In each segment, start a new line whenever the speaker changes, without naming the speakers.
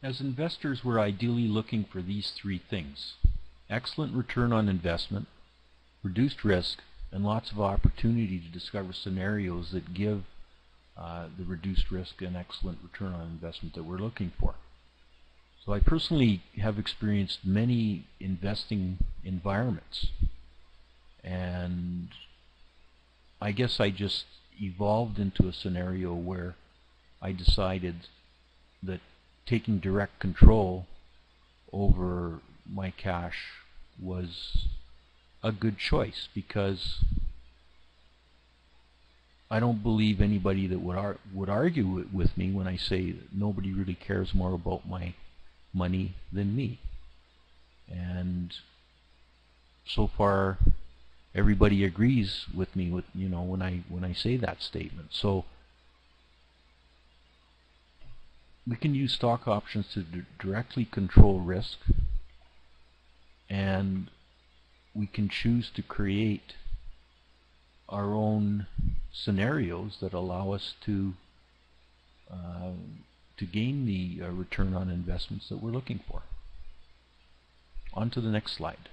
As investors, we're ideally looking for these three things: excellent return on investment, reduced risk, and lots of opportunity to discover scenarios that give the reduced risk and excellent return on investment that we're looking for. So I personally have experienced many investing environments, and I guess I just evolved into a scenario where I decided that taking direct control over my cash was a good choice, because I don't believe anybody that would argue with me when I say that nobody really cares more about my money than me. And so far everybody agrees with me when I say that statement. So we can use stock options to directly control risk, and we can choose to create our own scenarios that allow us to gain the return on investments that we're looking for. On to the next slide.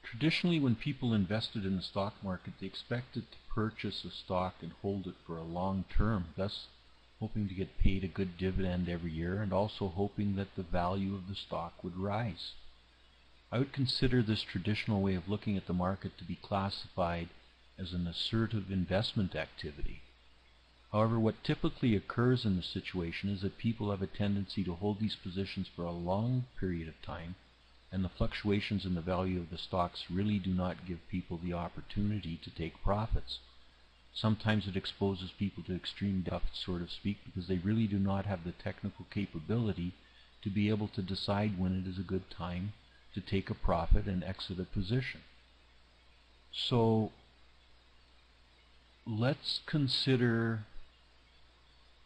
Traditionally, when people invested in the stock market, they expected to purchase a stock and hold it for a long term, thus hoping to get paid a good dividend every year, and also hoping that the value of the stock would rise. I would consider this traditional way of looking at the market to be classified as an assertive investment activity. However, what typically occurs in this situation is that people have a tendency to hold these positions for a long period of time, and the fluctuations in the value of the stocks really do not give people the opportunity to take profits. Sometimes it exposes people to extreme depth, so to speak, because they really do not have the technical capability to be able to decide when it is a good time to take a profit and exit a position. So let's consider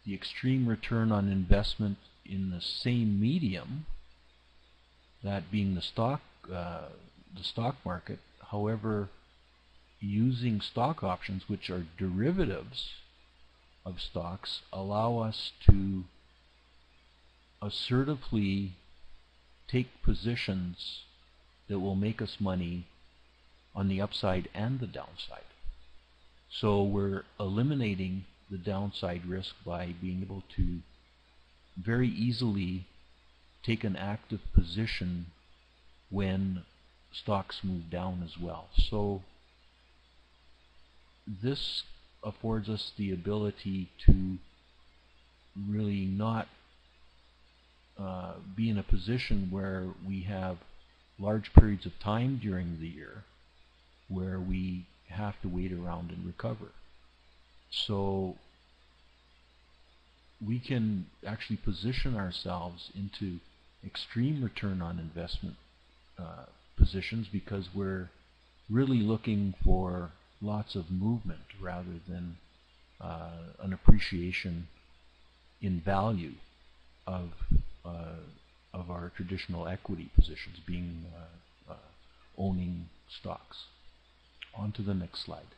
the extreme return on investment in the same medium, that being the stock market. However, using stock options, which are derivatives of stocks, allow us to assertively take positions that will make us money on the upside and the downside. So we're eliminating the downside risk by being able to very easily take an active position when stocks move down as well. So this affords us the ability to really not be in a position where we have large periods of time during the year where we have to wait around and recover. So we can actually position ourselves into extreme return on investment positions, because we're really looking for lots of movement rather than an appreciation in value of our traditional equity positions, being owning stocks. On to the next slide.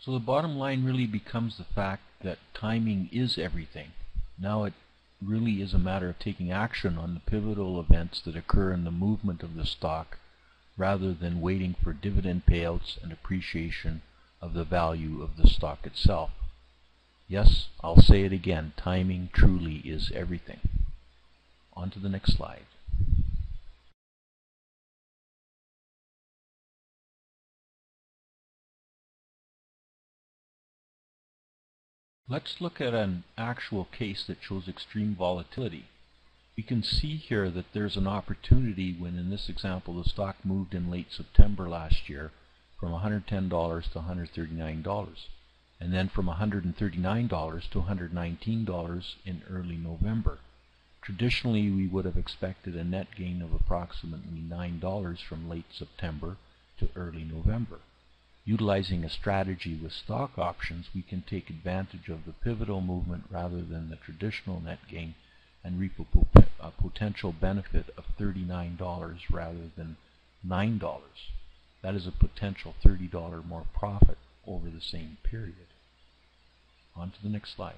So the bottom line really becomes the fact that timing is everything. Now it really is a matter of taking action on the pivotal events that occur in the movement of the stock, rather than waiting for dividend payouts and appreciation of the value of the stock itself. Yes, I'll say it again, timing truly is everything. On to the next slide. Let's look at an actual case that shows extreme volatility. We can see here that there's an opportunity when, in this example, the stock moved in late September last year from $110 to $139, and then from $139 to $119 in early November. Traditionally, we would have expected a net gain of approximately $9 from late September to early November. Utilizing a strategy with stock options, we can take advantage of the pivotal movement rather than the traditional net gain, and reap a potential benefit of $39 rather than $9. That is a potential $30 more profit over the same period. On to the next slide.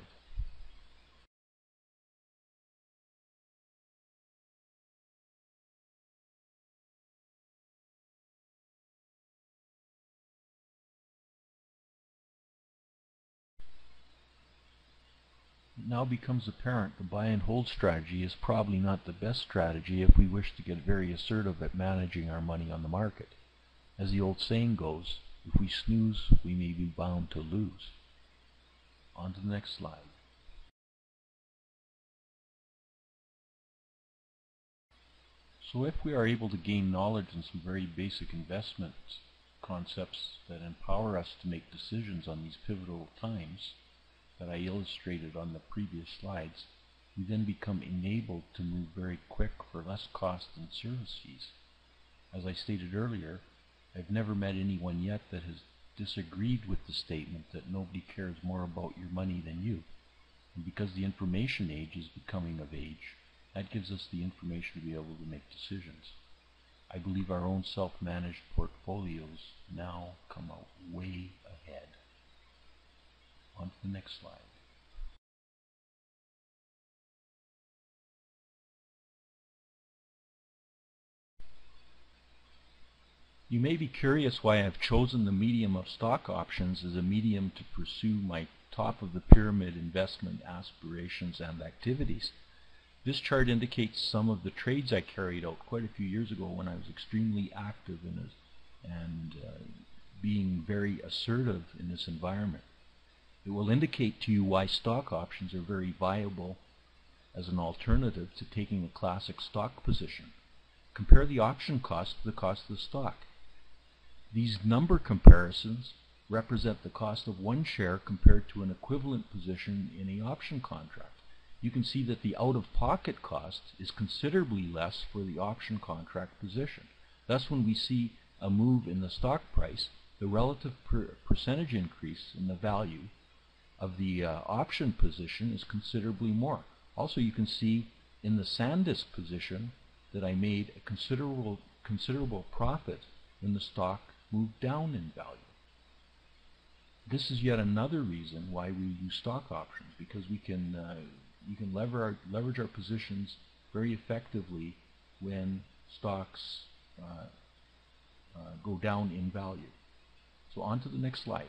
It now becomes apparent the buy and hold strategy is probably not the best strategy if we wish to get very assertive at managing our money on the market. As the old saying goes, if we snooze, we may be bound to lose. On to the next slide. So if we are able to gain knowledge in some very basic investment concepts that empower us to make decisions on these pivotal times that I illustrated on the previous slides, we then become enabled to move very quick for less cost and service fees. As I stated earlier, I've never met anyone yet that has disagreed with the statement that nobody cares more about your money than you. And because the information age is becoming of age, that gives us the information to be able to make decisions. I believe our own self-managed portfolios now come out way ahead. On to the next slide. You may be curious why I've chosen the medium of stock options as a medium to pursue my top-of-the-pyramid investment aspirations and activities. This chart indicates some of the trades I carried out quite a few years ago when I was extremely active in it and being very assertive in this environment. It will indicate to you why stock options are very viable as an alternative to taking a classic stock position. Compare the option cost to the cost of the stock. These number comparisons represent the cost of one share compared to an equivalent position in an option contract. You can see that the out-of-pocket cost is considerably less for the option contract position. Thus, when we see a move in the stock price, the relative percentage increase in the value of the option position is considerably more. Also, you can see in the SanDisk position that I made a considerable profit when the stock moved down in value. This is yet another reason why we use stock options, because we can leverage our positions very effectively when stocks go down in value. So on to the next slide.